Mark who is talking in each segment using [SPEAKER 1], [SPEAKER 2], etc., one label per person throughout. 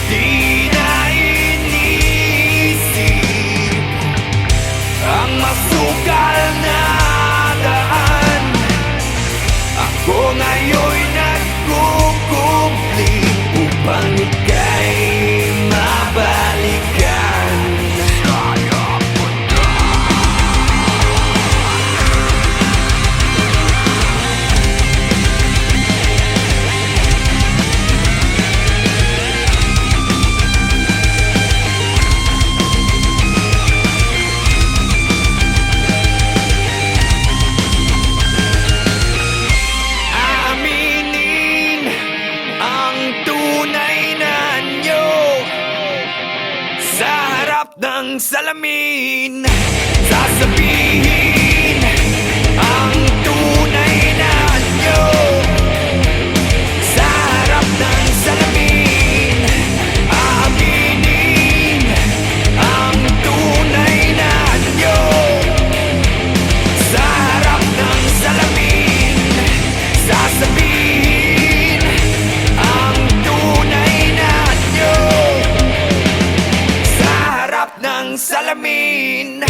[SPEAKER 1] Di na inisip ang masukal na daan. Ako ngayon'y nagkukumpli upang ika'y mabalikan. Aminin ang tunay na anyo sa harap ng salamin. Sasabihin ang tunay na anyo sa harap ng salamin. Aminin ang tunay na anyo sa harap ng salamin. Sasabihin ang tunay na anyo sa harap ng salamin.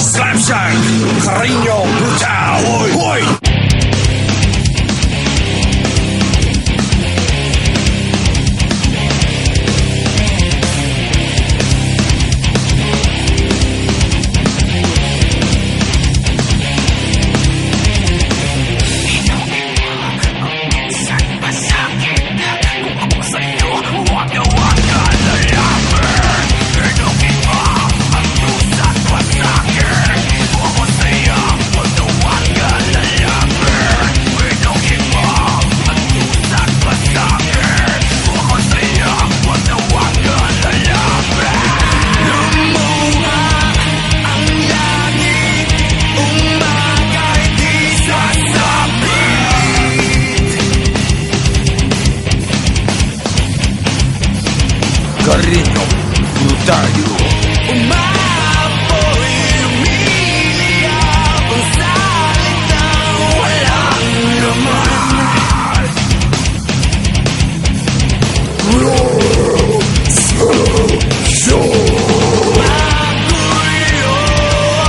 [SPEAKER 2] Slapshot, Carino Brutal, hoy, hoy! Carino Brutaio.
[SPEAKER 1] Umapoy, lumiliyap ang salitang walang laman. Magulo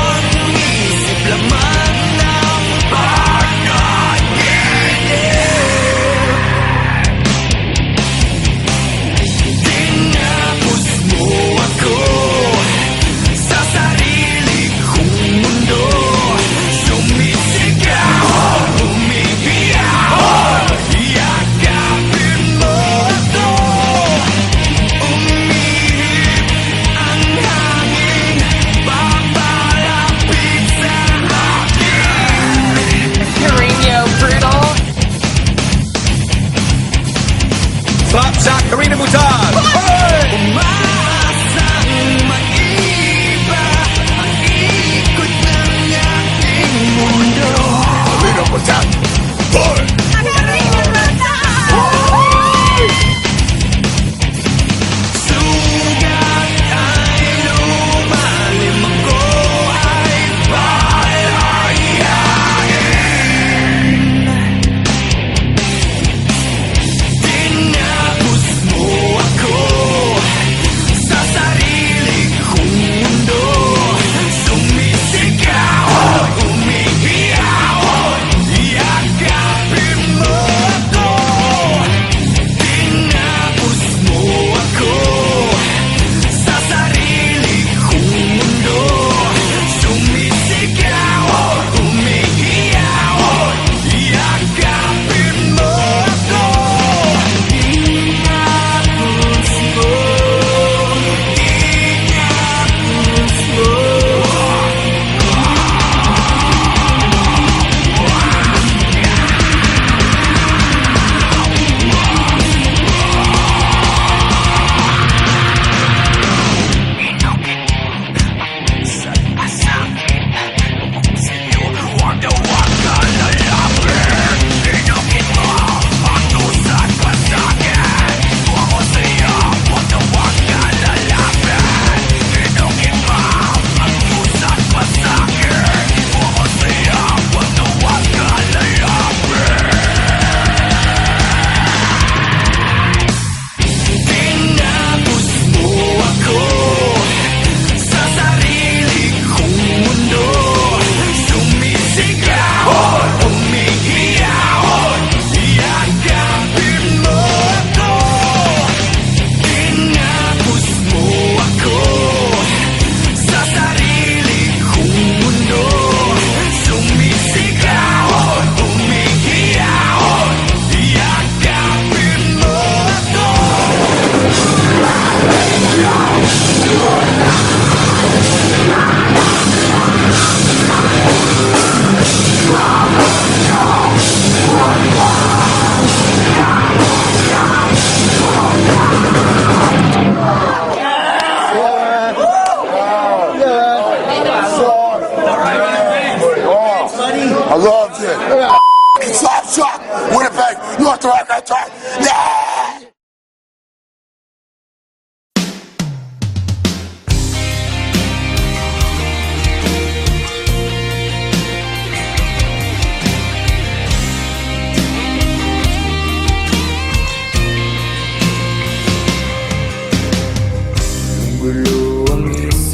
[SPEAKER 1] ang isip, laman ng panaginip. Tinapos mo ako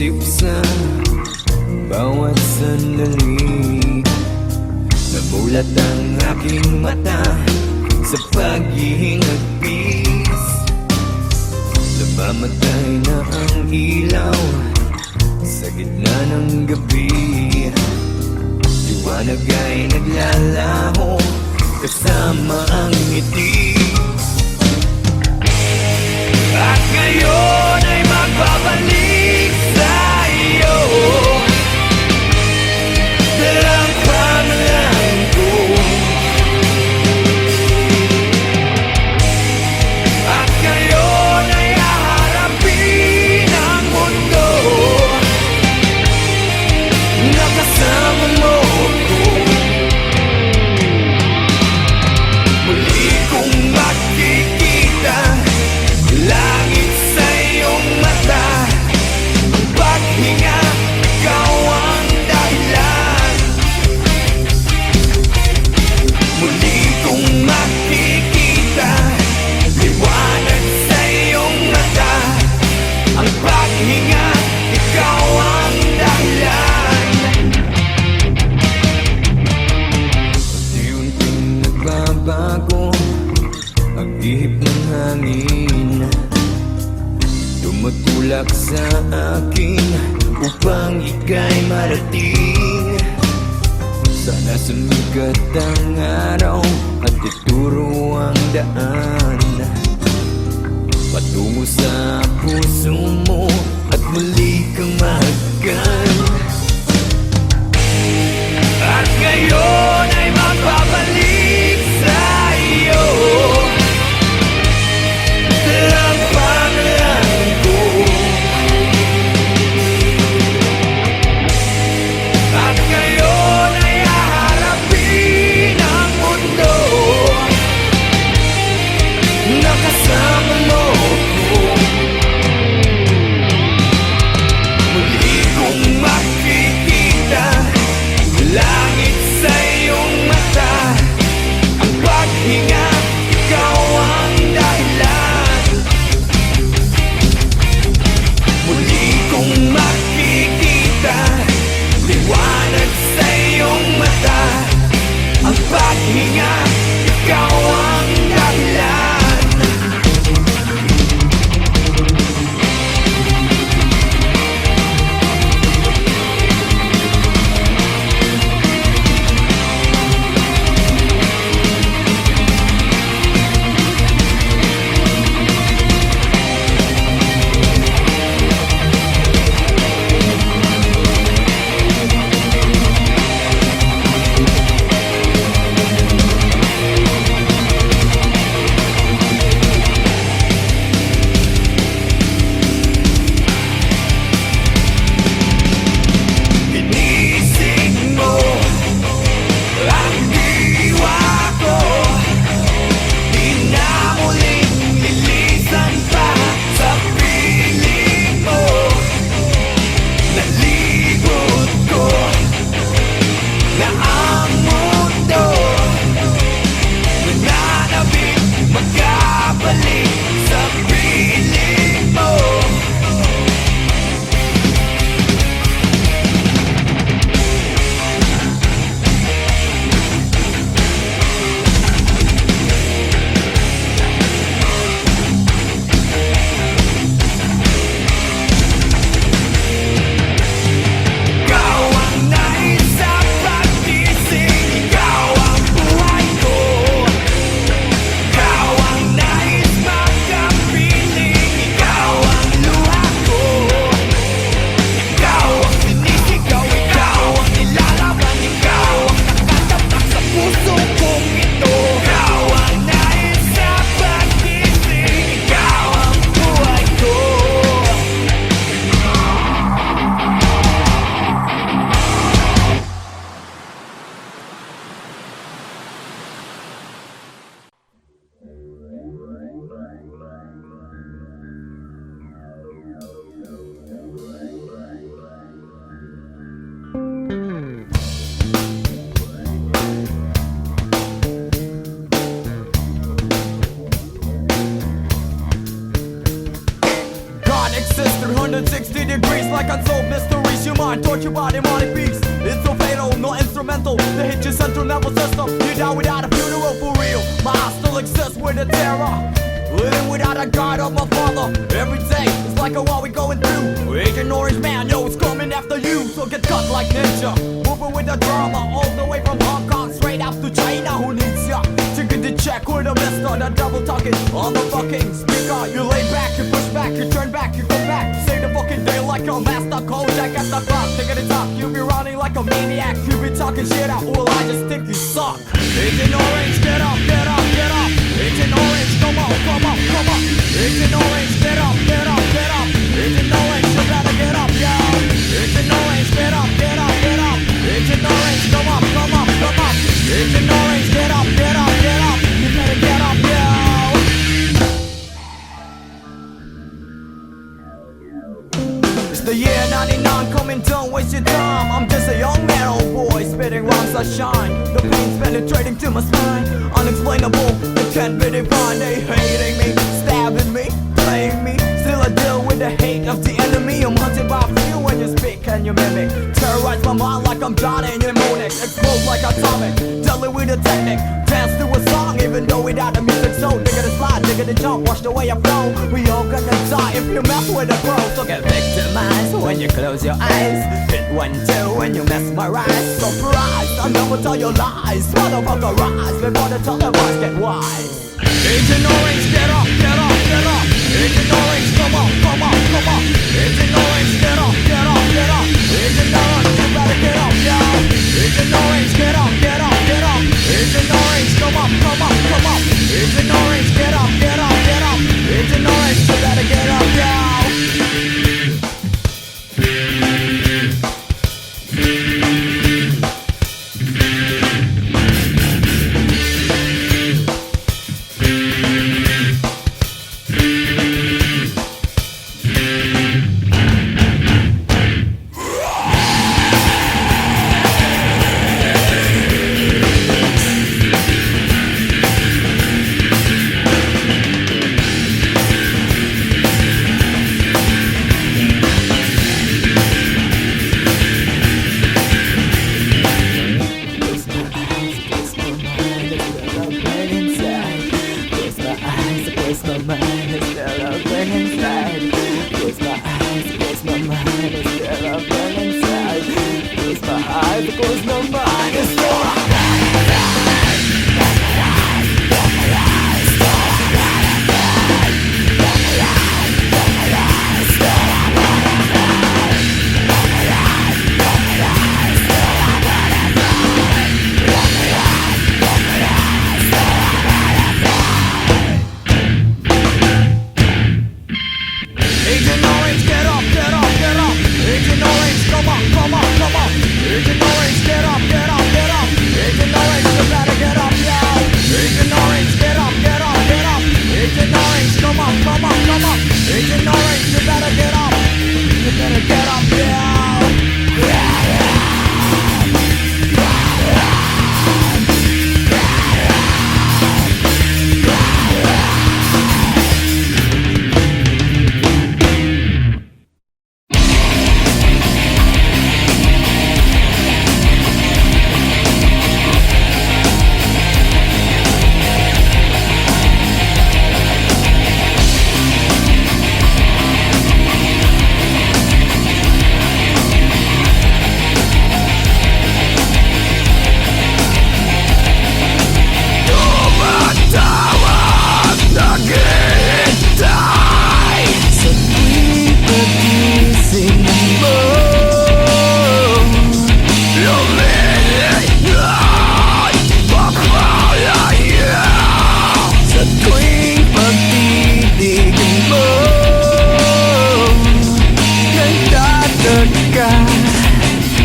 [SPEAKER 1] Isip sa bawat sandali, namulat ang aking mata sa paghihingagpis. Namamatay na ang ilaw sa gitna ng gabi. Liwanag ay naglalaho kasama ang ngiti. At ngayon ay magbabalik sa iyo, dalang pangalan ko. At ngayon ay haharapin ang mundo, nakasama mo ko. Muli kong makikita langit sa iyong mata, ang paghinga, ikaw ang dahilan. Muli kong makikita liwanag sa iyong mata, ang paghinga, ikaw ang dahilan. Unti-unting nagbabago ang ihip ng hangin, tumutulak sa akin upang ika'y marating. Sana sumikat ang araw at ituro ang daan patungo sa puso mo at muli kang mahagkan. At ngayon ay magbabalik sa iyo, dalang pangalan ko. At ngayon ay haharapin ang mundo, nakasama mo ko. Muli
[SPEAKER 3] 360 degrees like unsolved mysteries. Your mind tortured by demonic beats. It's so fatal, no instrumental. They hit your central nervous system. You die without a funeral for real. My heart still exists with a terror. Living without a guide of my father. Every day is like a war we going through. Agent Orange Man, yo, it's coming after you. So get cut like ninja. Moving with the drama all the way from Hong Kong straight out to China. Who needs ya? Chicken to check with a mister. The double talking on the fucking speaker. You lay back, you push back, you turn back, you come back. Say the fucking day like a master Kojak at the clock. Take it talk, you be running like a maniac. You be talking shit out, well I just think you suck. Agent Orange, get up, get up, get up. Agent Orange, come on, come on, come on. Agent Orange, get up, get up, get up. Agent Orange, you better get up, yo. Agent Orange, get up, get up, get up. Agent Orange, come up, come up, come up. Agent Orange, get up, get up, get up. You better get up, yo. It's the year 99 coming, don't waste your time. I'm just a young man, old boy, spitting rhymes that shine. The pain's penetrating to my spine. Unexplainable, it can't be defined. They hating me, stabbing me, playing me. Still I deal with the hate of the enemy. I'm hunted by few when you speak and you mimic. Terrorize my mind like I'm Johnny Mnemonic. Explode like atomic, deadly with a technique. Dance to a song even though without the music. So digga the slide, digga the jump, watch the way I flow. We all gonna die if you mess with the pro. So get victimized when you close your eyes. Hit 1-2 when you mesmerize. Surprise, I never tell your lies. Motherfucker rise before the televised get wise. Agent Orange, get up, get up, get up. Agent Orange, come on, come on, come on. Agent Orange, get up, get up, get up. Agent Orange, you better get up, yo. Agent Orange, get up, get up, get up. Agent Orange, come up, come up, come up. Agent Orange, get up, get up, get up. Agent Orange, you better get up, yo. Close my mind, it's still open inside. Close my eyes, close my mind, it's still open inside. Close my eyes, close my mind, it's still open Agent Orange, get up, get up, get up. Agent Orange, come on, come on, come on. Agent Orange, get up, get up, get up. Agent Orange, you better get up, yo. Agent Orange, get up, get up, get up. Agent Orange, come on, come on, come on. Agent Orange, you better get up. You better get up, yo.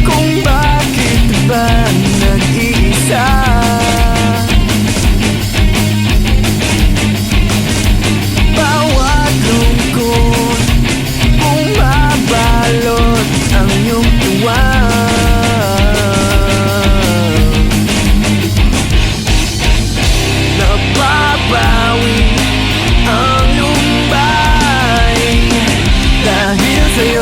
[SPEAKER 3] Kung bakit ba nag-iisa? Bawat lungkot bumabalot ang iyong tuwa. Nababawi ang lumbay dahil sa'yo.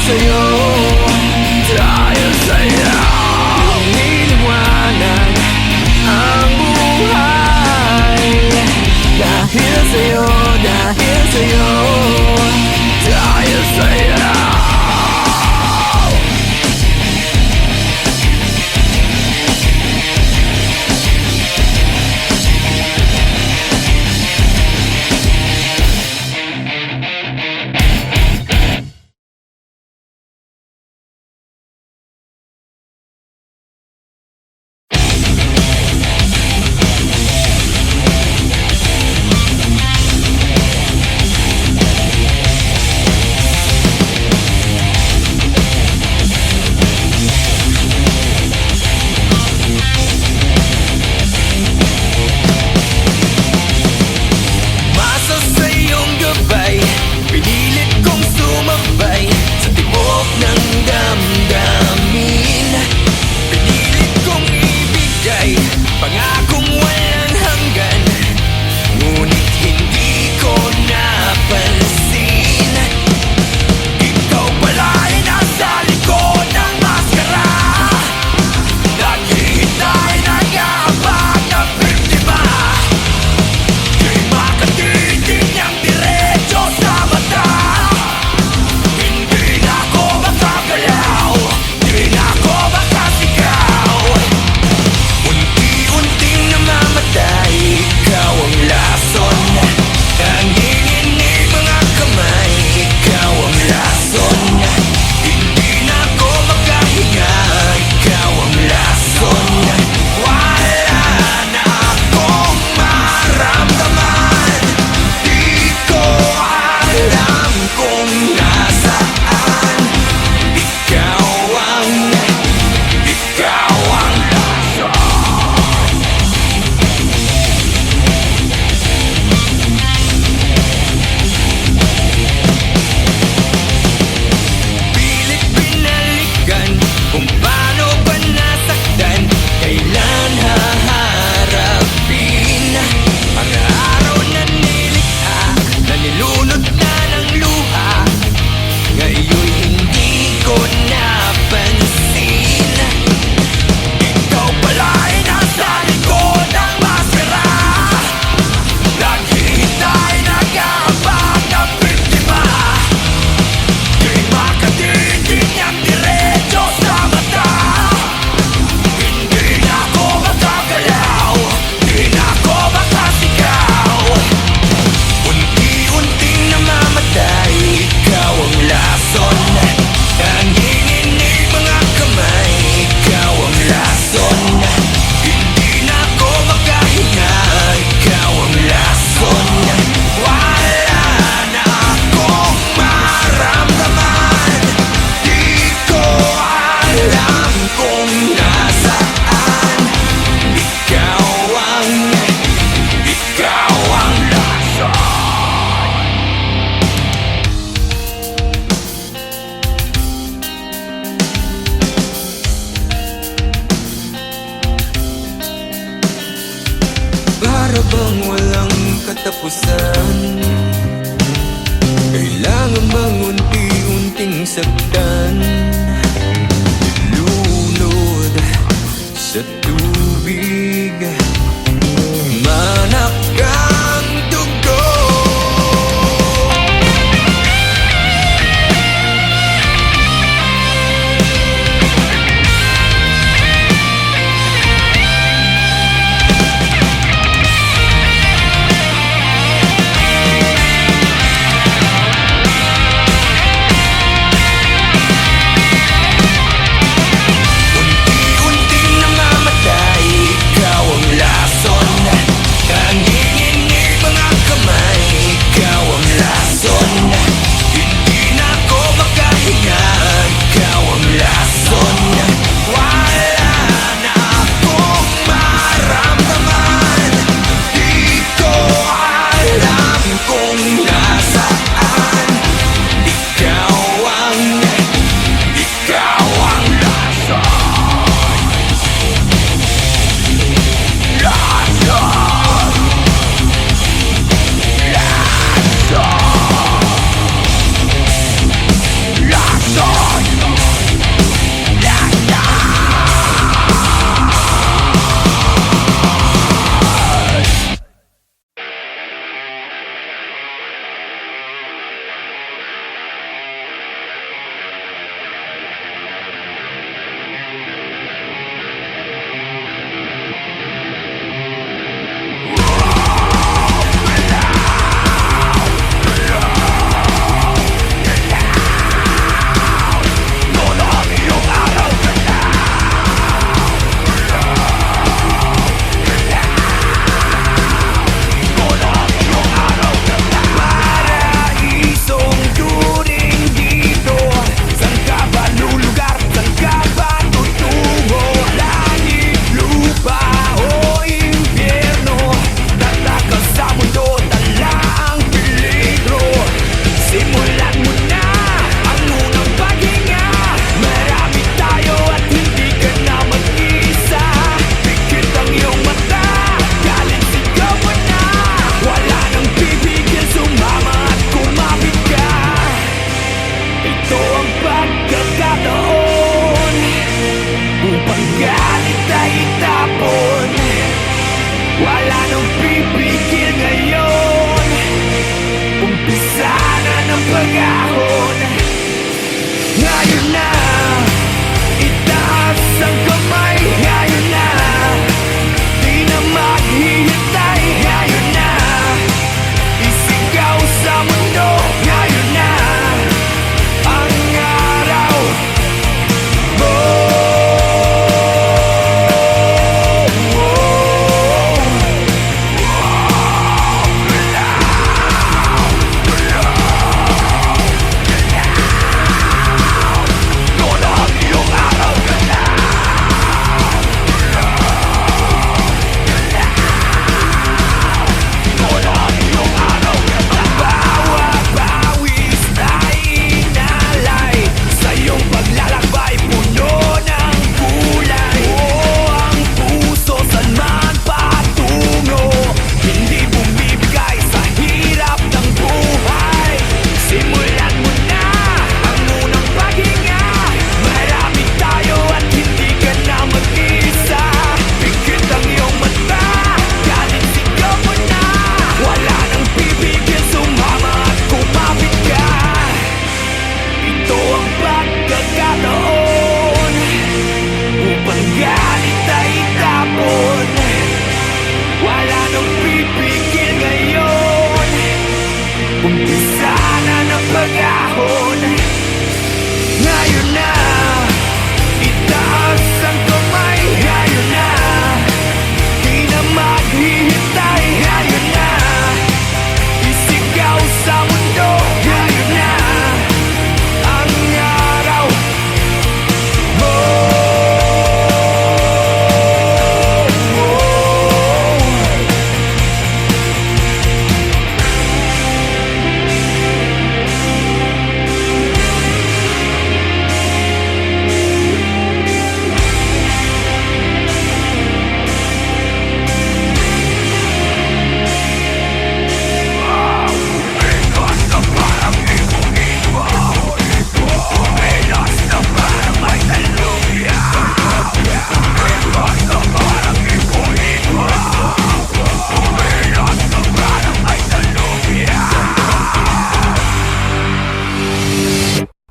[SPEAKER 1] sa'yo, dahil sa'yo niliwanag ang buhay. Dahil sa'yo, dahil sa'yo, dahil sa'yo. Masa sa iyong gabay, pinilit kong sumabay sa tibok ng damdamin. Pinilit kong ibigay pangakong walang hanggan, ngunit hindi ko napansin. Ikaw pala ay nasa likod ng maskara, naghihintay, nag-aabang ng biktima. Di makatitig niyang diretso sa mata. Hindi na ako makagalaw, di na ako makasigaw. Unti-unting namamatay, ikaw ang lason. Nanginginig mga kamay, ikaw ang lason. Hindi na ako makahinga, ikaw ang lason. Wala na akong maramdaman, di ko alam kung nasaan. Ikaw ang lason. Pilit binalikan kung paano ba nasaktan, kailan haharapin ang araw na nilikha, na nilunod na ng luha. Ngayon'y hindi ko napansin. Ikaw pala ay nasa likod ng maskara, naghihintay, nag-aabang ng biktima. Di makatitig niyang diretso sa mata. Hindi na ako makagalaw, di na ako makasigaw. Unti-unting namamatay, ikaw ang lason. Nanginginig mga kamay, ikaw ang lason. Hindi na ako makahinga, ikaw ang lason. Wala na akong maramdaman, di ko alam kung nasaan. Ikaw ang lason. Para bang walang katapusan? Kailangan bang unti-unting saktan? Lunod sa tubig, manak ang dugo. Unti-unting namamatay, ikaw ang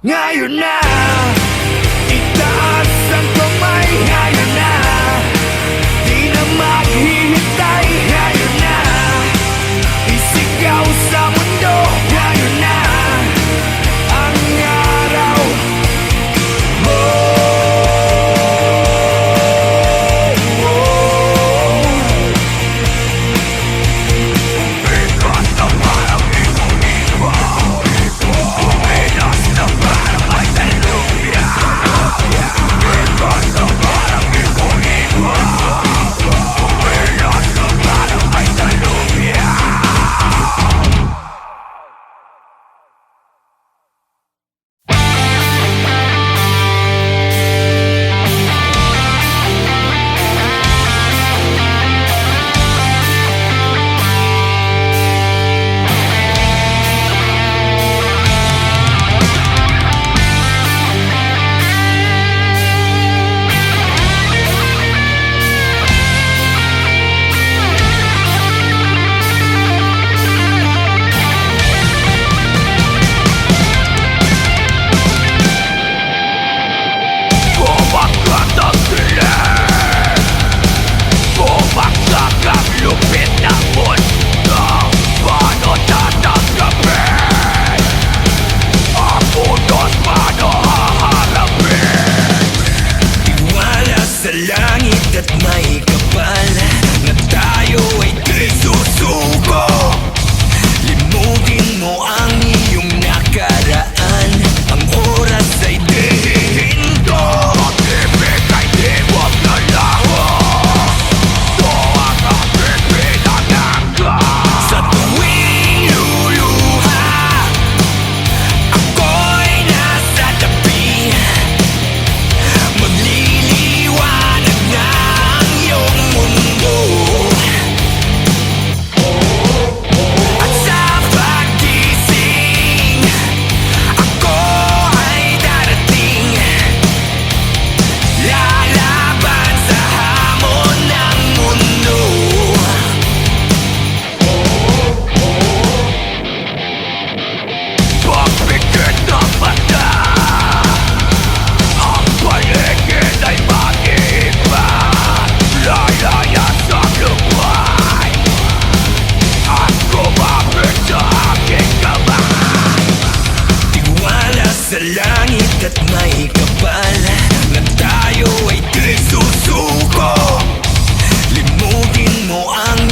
[SPEAKER 1] Ngayon na, itaas ang kamay. Ngayon na, di na maghihintay. Ngayon na, isigaw sa mundo. Ngayon na, ang araw. Sa langit at may kapal na tayo ay di susuko. Limutin mo ang iyong nakaraan, ang oras ay di hihinto. Pag-ibig ay di wag na lahos, ito ang aking pinangarap. Sa tuwing luluha, ako'y nasa tabi. Magliliwanag na ang iyong mundo. At sa paggising, ako ay darating. Lalaban sa hamon ng mundo. Pagpikit ng mata, ang paligid ay mag-iiba. Lalaya sa lupay at kumapit sa aking kamay. Tiwala sa langit at may kapal na tayo ay di susuko. Limutin mo ang